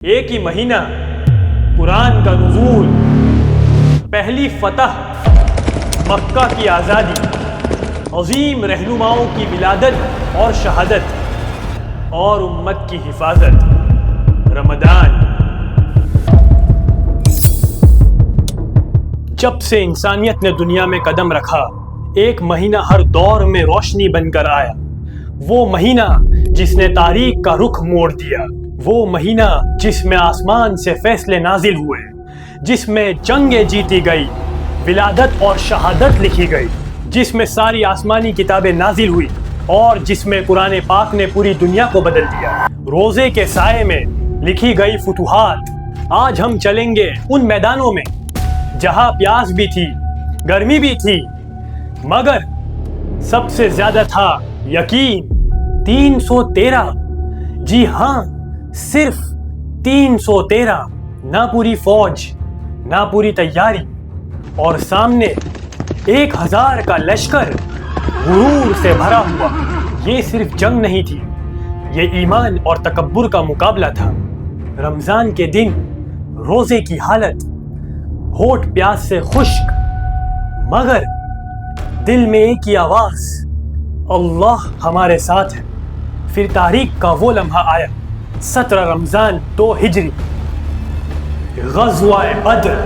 ایک ہی مہینہ، قرآن کا نزول، پہلی فتح، مکہ کی آزادی، عظیم رہنماؤں کی ولادت اور شہادت اور امت کی حفاظت، رمضان۔ جب سے انسانیت نے دنیا میں قدم رکھا، ایک مہینہ ہر دور میں روشنی بن کر آیا۔ وہ مہینہ جس نے تاریخ کا رخ موڑ دیا، وہ مہینہ جس میں آسمان سے فیصلے نازل ہوئے، جس میں جنگیں جیتی گئی، ولادت اور شہادت لکھی گئی، جس میں ساری آسمانی کتابیں نازل ہوئی اور جس میں قرآن پاک نے پوری دنیا کو بدل دیا۔ روزے کے سائے میں لکھی گئی فتوحات۔ آج ہم چلیں گے ان میدانوں میں جہاں پیاس بھی تھی، گرمی بھی تھی، مگر سب سے زیادہ تھا یقین۔ 313، جی ہاں، صرف 313، نہ پوری فوج، نہ پوری تیاری، اور سامنے 1000 کا لشکر غرور سے بھرا ہوا۔ یہ صرف جنگ نہیں تھی، یہ ایمان اور تکبر کا مقابلہ تھا۔ رمضان کے دن روزے کی حالت، ہونٹ پیاس سے خشک، مگر دل میں ایک ہی آواز، اللہ ہمارے ساتھ ہے۔ پھر تاریخ کا وہ لمحہ آیا، 17 رمضان 2 ہجری، غزوہ بدر۔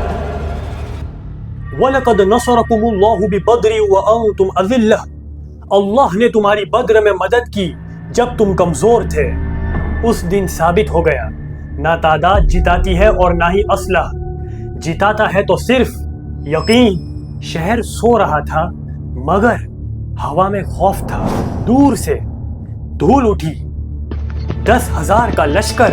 وَلَقَدْ نَصَرَكُمُ اللَّهُ بِبَدْرٍ وَأَنْتُمْ أَذِلَّةٌ، اللہ نے تمہاری بدر میں مدد کی جب تم کمزور تھے۔ اس دن ثابت ہو گیا، نہ تعداد جتاتی ہے اور نہ ہی اسلحہ، جتاتا ہے تو صرف یقین۔ شہر سو رہا تھا مگر ہوا میں خوف تھا۔ دور سے دھول اٹھی، 10,000 کا لشکر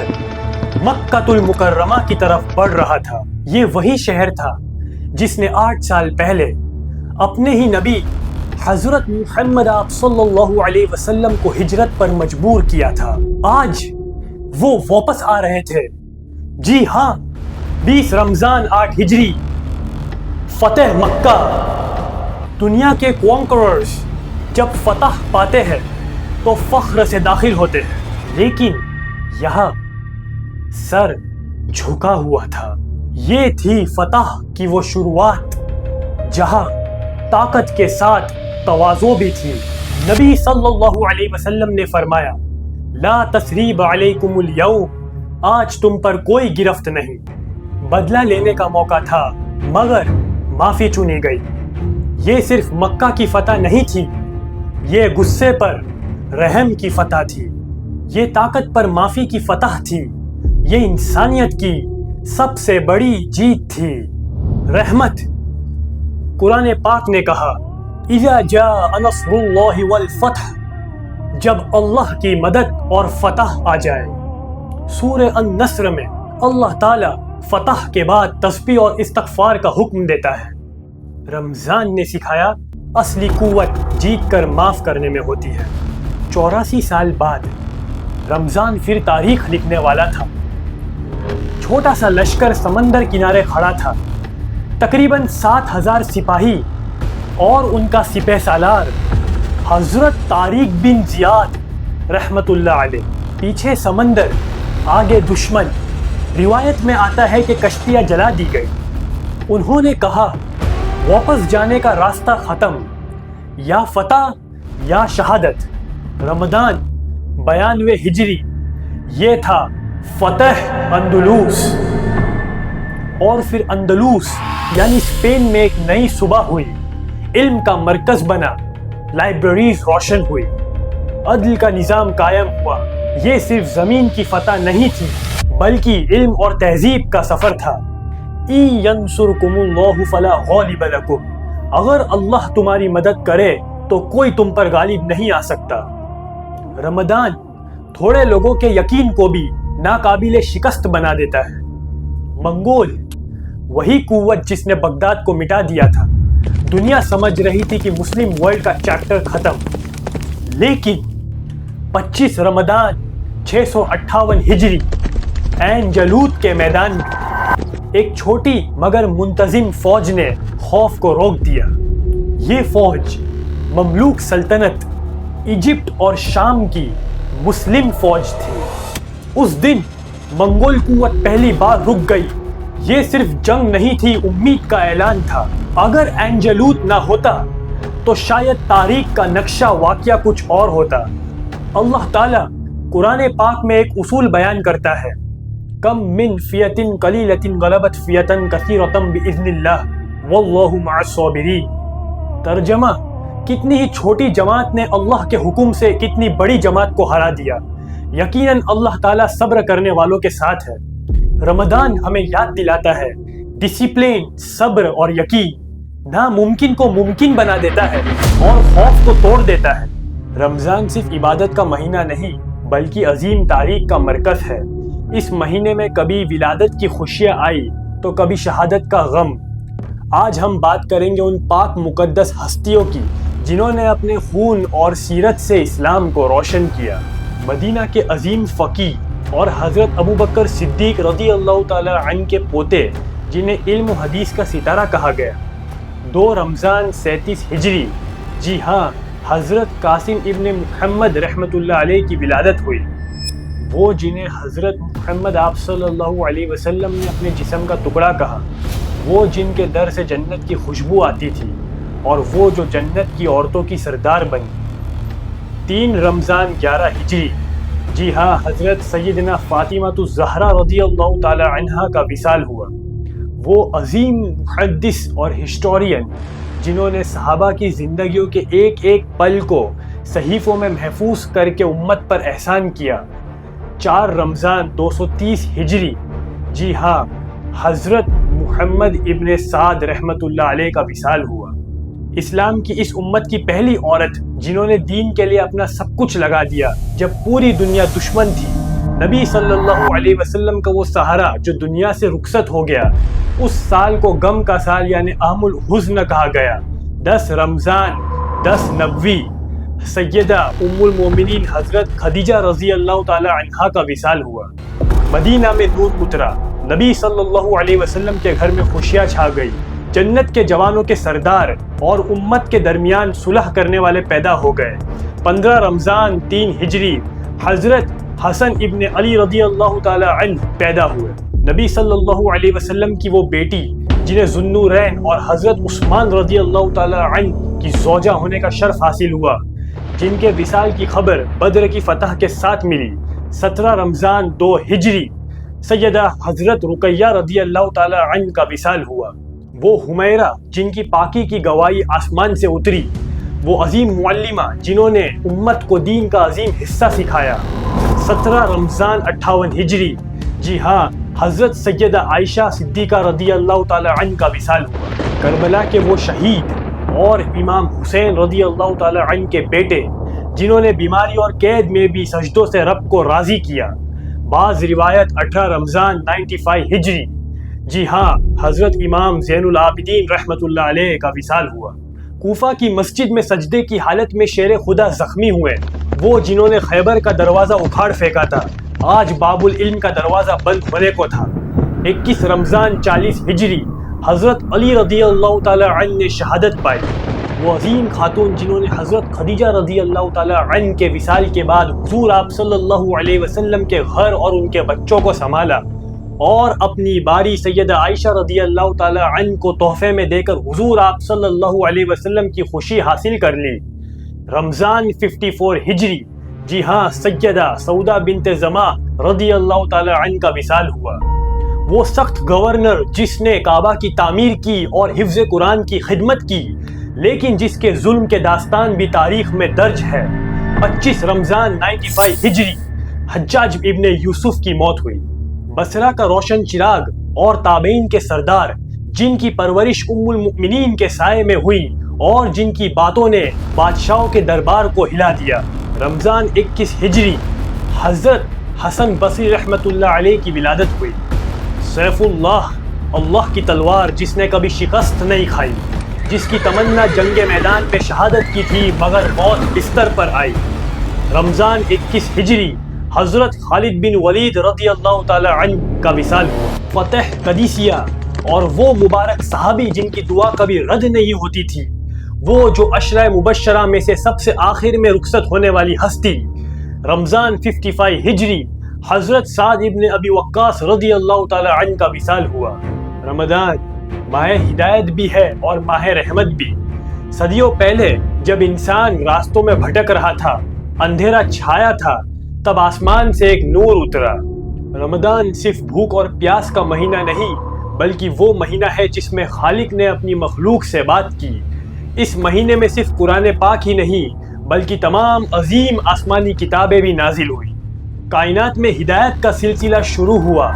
مکۃ المکرمہ کی طرف بڑھ رہا تھا۔ یہ وہی شہر تھا جس نے 8 سال پہلے اپنے ہی نبی حضرت محمد آپ صلی اللہ علیہ وسلم کو ہجرت پر مجبور کیا تھا۔ آج وہ واپس آ رہے تھے۔ جی ہاں، 20 رمضان 8 ہجری، فتح مکہ۔ دنیا کے کانکررز جب فتح پاتے ہیں تو فخر سے داخل ہوتے ہیں، لیکن یہاں سر جھکا ہوا تھا۔ یہ تھی فتح کی وہ شروعات جہاں طاقت کے ساتھ تواضع بھی تھی۔ نبی صلی اللہ علیہ وسلم نے فرمایا، لا تثریب علیکم اليوم، آج تم پر کوئی گرفت نہیں۔ بدلہ لینے کا موقع تھا مگر معافی چنی گئی۔ یہ صرف مکہ کی فتح نہیں تھی، یہ غصے پر رحم کی فتح تھی، یہ طاقت پر معافی کی فتح تھی، یہ انسانیت کی سب سے بڑی جیت تھی۔ رحمت۔ قرآن پاک نے کہا، اذا جاء نصر اللہ والفتح، جب اللہ کی مدد اور فتح آ جائے۔ سورہ النصر میں اللہ تعالی فتح کے بعد تسبیح اور استغفار کا حکم دیتا ہے۔ رمضان نے سکھایا، اصلی قوت جیت کر معاف کرنے میں ہوتی ہے۔ 84 سال بعد رمضان پھر تاریخ لکھنے والا تھا۔ چھوٹا سا لشکر سمندر کنارے کھڑا تھا، تقریباً 7000 سپاہی اور ان کا سپہ سالار حضرت طارق بن زیاد رحمت اللہ علیہ۔ پیچھے سمندر، آگے دشمن۔ روایت میں آتا ہے کہ کشتیاں جلا دی گئی۔ انہوں نے کہا، واپس جانے کا راستہ ختم، یا فتح یا شہادت۔ رمضان 92 ہجری، یہ تھا فتح اندلس۔ اور پھر اندلس یعنی اسپین میں ایک نئی صبح ہوئی، علم کا مرکز بنا، لائبریریز روشن ہوئی، عدل کا نظام قائم ہوا۔ یہ صرف زمین کی فتح نہیں تھی بلکہ علم اور تہذیب کا سفر تھا۔ ان ینصرکم اللہ فلا غالب لکم، اگر اللہ تمہاری مدد کرے تو کوئی تم پر غالب نہیں آ سکتا۔ رمضان تھوڑے لوگوں کے یقین کو بھی ناقابل شکست بنا دیتا ہے۔ منگول، وہی قوت جس نے بغداد کو مٹا دیا تھا۔ دنیا سمجھ رہی تھی کہ مسلم ورلڈ کا چیپٹر ختم، لیکن 25 رمضان 658 ہجری، عین جالوت کے میدان میں ایک چھوٹی مگر منتظم فوج نے خوف کو روک دیا۔ یہ فوج مملوک سلطنت ایجپٹ اور شام کی مسلم فوج تھی۔ اس دن منگول قوت پہلی بار رک گئی. یہ صرف جنگ نہیں تھی، امید کا اعلان تھا. اگر اینجلوت نہ ہوتا تو شاید تاریخ کا نقشہ واقعہ کچھ اور ہوتا. اللہ تعالیٰ قرآن پاک میں ایک اصول بیان کرتا ہے، کم من فیۃ قلیلۃ غلبت فیۃ کثیرۃ باذن اللہ واللہ مع الصابرین. ترجمہ، کتنی ہی چھوٹی جماعت نے اللہ کے حکم سے کتنی بڑی جماعت کو ہرا دیا. یقیناً اللہ تعالیٰ صبر کرنے والوں کے ساتھ ہے. رمضان ہمیں یاد دلاتا ہے ڈسپلن، صبر اور یقین ناممکن کو ممکن بنا دیتا ہے اور خوف کو توڑ دیتا ہے. رمضان صرف عبادت کا مہینہ نہیں بلکہ عظیم تاریخ کا مرکز ہے. اس مہینے میں کبھی ولادت کی خوشیاں آئی تو کبھی شہادت کا غم. آج ہم بات کریں گے ان پاک مقدس ہستیوں کی جنہوں نے اپنے خون اور سیرت سے اسلام کو روشن کیا. مدینہ کے عظیم فقیہ اور حضرت ابو بکر صدیق رضی اللہ تعالی عنہ کے پوتے جنہیں علم و حدیث کا ستارہ کہا گیا. 2 رمضان 37 ہجری، جی ہاں، حضرت قاسم ابن محمد رحمۃ اللہ علیہ کی ولادت ہوئی. وہ جنہیں حضرت محمد آپ صلی اللہ علیہ وسلم نے اپنے جسم کا ٹکڑا کہا، وہ جن کے در سے جنت کی خوشبو آتی تھی اور وہ جو جنت کی عورتوں کی سردار بنی. 3 رمضان 11 ہجری، جی ہاں، حضرت سیدنا فاطمہ الزہرا رضی اللہ تعالی عنہا کا وصال ہوا. وہ عظیم محدث اور ہسٹورین جنہوں نے صحابہ کی زندگیوں کے ایک ایک پل کو صحیفوں میں محفوظ کر کے امت پر احسان کیا. 4 رمضان 230 ہجری، جی ہاں، حضرت محمد ابن سعد رحمۃ اللہ علیہ کا وصال ہوا. اسلام کی اس امت کی پہلی عورت جنہوں نے دین کے لیے اپنا سب کچھ لگا دیا جب پوری دنیا دشمن تھی. نبی صلی اللہ علیہ وسلم کا وہ سہارا جو دنیا سے رخصت ہو گیا، اس سال کو غم کا سال یعنی عام الحزن کہا گیا. 10 رمضان 10 نبوی، سیدہ ام المومنین حضرت خدیجہ رضی اللہ تعالی عنہا کا وصال ہوا. مدینہ میں نور اترا، نبی صلی اللہ علیہ وسلم کے گھر میں خوشیاں چھا گئی. جنت کے جوانوں کے سردار اور امت کے درمیان صلح کرنے والے پیدا ہو گئے. 15 رمضان 3 ہجری، حضرت حسن ابن علی رضی اللہ تعالی عنہ پیدا ہوئے. نبی صلی اللہ علیہ وسلم کی وہ بیٹی جنہیں ذوالنورین اور حضرت عثمان رضی اللہ تعالی عنہ کی زوجہ ہونے کا شرف حاصل ہوا، جن کے وصال کی خبر بدر کی فتح کے ساتھ ملی. 17 رمضان 2 ہجری، سیدہ حضرت رقیہ رضی اللہ تعالی عنہ کا وصال ہوا. وہ حمیرہ جن کی پاکی کی گواہی آسمان سے اتری، وہ عظیم معلمہ جنہوں نے امت کو دین کا عظیم حصہ سکھایا. 17 رمضان 58 ہجری، جی ہاں، حضرت سیدہ عائشہ صدیقہ رضی اللہ تعالی عنہ کا وصال ہوا. کربلا کے وہ شہید اور امام حسین رضی اللہ تعالی عنہ کے بیٹے جنہوں نے بیماری اور قید میں بھی سجدوں سے رب کو راضی کیا. بعض روایت 18 رمضان 95 ہجری، جی ہاں، حضرت امام زین العابدین رحمۃ اللہ علیہ کا وصال ہوا. کوفہ کی مسجد میں سجدے کی حالت میں شیر خدا زخمی ہوئے. وہ جنہوں نے خیبر کا دروازہ اکھاڑ پھینکا تھا، آج باب العلم کا دروازہ بند ہونے کو تھا. 21 رمضان 40 ہجری، حضرت علی رضی اللہ تعالی عنہ نے شہادت پائی. وہ عظیم خاتون جنہوں نے حضرت خدیجہ رضی اللہ تعالی عنہ کے وصال کے بعد حضور آپ صلی اللہ علیہ وسلم کے گھر اور ان کے بچوں کو سنبھالا اور اپنی باری سیدہ عائشہ رضی اللہ تعالی عنہ کو تحفے میں دے کر حضور آپ صلی اللہ علیہ وسلم کی خوشی حاصل کر لی. رمضان 54 ہجری، جی ہاں، سیدہ سودا بنت زما رضی اللہ تعالی عنہ کا وصال ہوا. وہ سخت گورنر جس نے کعبہ کی تعمیر کی اور حفظ قرآن کی خدمت کی، لیکن جس کے ظلم کے داستان بھی تاریخ میں درج ہے. 25 رمضان 95 ہجری، حجاج ابن یوسف کی موت ہوئی. بصرہ کا روشن چراغ اور تابعین کے سردار جن کی پرورش ام المؤمنین کے سائے میں ہوئی اور جن کی باتوں نے بادشاہوں کے دربار کو ہلا دیا. رمضان 21 ہجری، حضرت حسن بصری رحمۃ اللہ علیہ کی ولادت ہوئی. سیف اللہ، اللہ کی تلوار جس نے کبھی شکست نہیں کھائی، جس کی تمنا جنگ میدان پہ شہادت کی تھی مگر موت بستر پر آئی. رمضان 21 ہجری، حضرت خالد بن ولید رضی اللہ تعالی عنہ کا وصال ہوا. فتح قادسیہ اور وہ مبارک صحابی جن کی دعا کبھی رد نہیں ہوتی تھی، وہ جو عشرہ مبشرہ میں سے سب سے آخر میں رخصت ہونے والی ہستی. رمضان 55 ہجری، حضرت سعد ابن ابی وقاص رضی اللہ تعالی عنہ کا وصال ہوا۔ رمضان ماہ ہدایت بھی ہے اور ماہ رحمت بھی۔ صدیوں پہلے جب انسان راستوں میں بھٹک رہا تھا، اندھیرا چھایا تھا، تب آسمان سے ایک نور اترا۔ رمضان صرف بھوک اور پیاس کا مہینہ نہیں، بلکہ وہ مہینہ ہے جس میں خالق نے اپنی مخلوق سے بات کی۔ اس مہینے میں صرف قرآن پاک ہی نہیں بلکہ تمام عظیم آسمانی کتابیں بھی نازل ہوئی۔ کائنات میں ہدایت کا سلسلہ شروع ہوا۔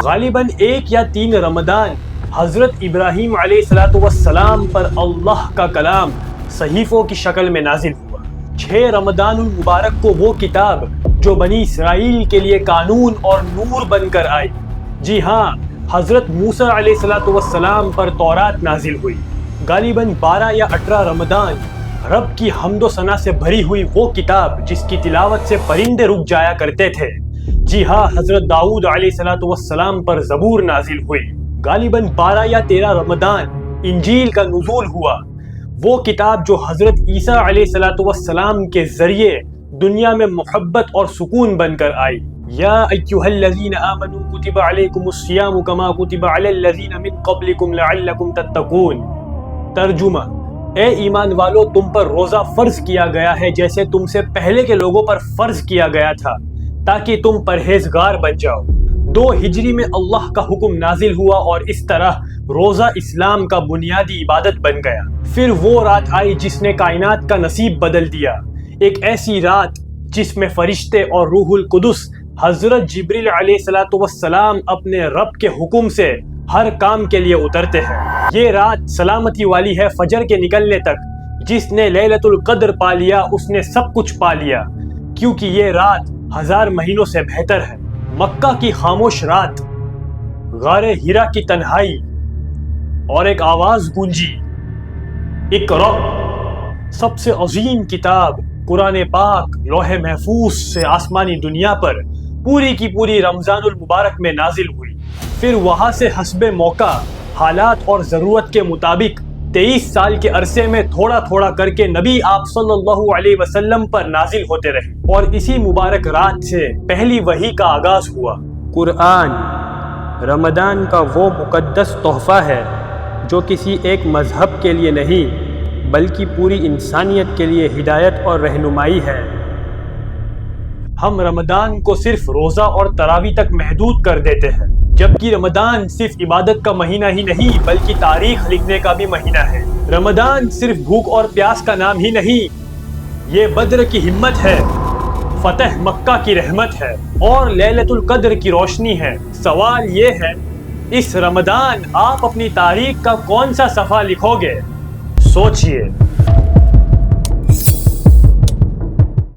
غالباً 1 یا 3 رمضان حضرت ابراہیم علیہ السلام پر اللہ کا کلام صحیفوں کی شکل میں نازل ہوا۔ 6 رمضان المبارک کو وہ کتاب جو بنی اسرائیل کے لیے قانون اور نور بن کر آئی۔ جی ہاں، حضرت موسیٰ علیہ السلام پر تورات نازل ہوئی۔ غالباً 12 یا 18 رمضان رب کی حمد و ثنا سے بھری ہوئی وہ کتاب جس کی تلاوت سے پرندے رک جایا کرتے تھے۔ جی ہاں، حضرت داؤد علیہ السلام پر زبور نازل ہوئی۔ غالباً 12 یا 13 رمضان انجیل کا نزول ہوا، وہ کتاب جو حضرت عیسیٰ علیہ السلام کے ذریعے دنیا میں محبت اور سکون بن کر آئی۔ یا ایھا الذین آمنوا کتب علیکم الصیام کما کتب علی الذین من قبلکم لعلکم تتقون۔ ترجمہ: اے ایمان والو، تم پر روزہ فرض کیا گیا ہے جیسے تم سے پہلے کے لوگوں پر فرض کیا گیا تھا تاکہ تم پرہیزگار بن جاؤ۔ 2 ہجری میں اللہ کا حکم نازل ہوا اور اس طرح روزہ اسلام کا بنیادی عبادت بن گیا۔ پھر وہ رات آئی جس نے کائنات کا نصیب بدل دیا، ایک ایسی رات جس میں فرشتے اور روح القدس حضرت جبریل علیہ السلام اپنے رب کے حکم سے ہر کام کے لیے اترتے ہیں۔ یہ رات سلامتی والی ہے فجر کے نکلنے تک۔ جس نے لیلۃ القدر پا لیا اس نے سب کچھ پا لیا، کیونکہ یہ رات 1000 مہینوں سے بہتر ہے۔ مکہ کی خاموش رات، غار ہرا کی تنہائی اور ایک آواز گونجی، اقرأ۔ سب سے عظیم کتاب قرآن پاک لوح محفوظ سے آسمانی دنیا پر پوری کی پوری رمضان المبارک میں نازل ہوئی۔ پھر وہاں سے حسب موقع، حالات اور ضرورت کے مطابق 23 سال کے عرصے میں تھوڑا تھوڑا کر کے نبی آپ صلی اللہ علیہ وسلم پر نازل ہوتے رہے، اور اسی مبارک رات سے پہلی وحی کا آغاز ہوا۔ قرآن رمضان کا وہ مقدس تحفہ ہے جو کسی ایک مذہب کے لیے نہیں بلکہ پوری انسانیت کے لیے ہدایت اور رہنمائی ہے۔ ہم رمضان کو صرف روزہ اور تراویح تک محدود کر دیتے ہیں، جبکہ رمضان صرف عبادت کا مہینہ ہی نہیں بلکہ تاریخ لکھنے کا بھی مہینہ ہے۔ رمضان صرف بھوک اور پیاس کا نام ہی نہیں، یہ بدر کی ہمت ہے، فتح مکہ کی رحمت ہے اور لیلۃ القدر کی روشنی ہے۔ سوال یہ ہے، اس رمضان آپ اپنی تاریخ کا کون سا صفحہ لکھو گے؟ سوچئے۔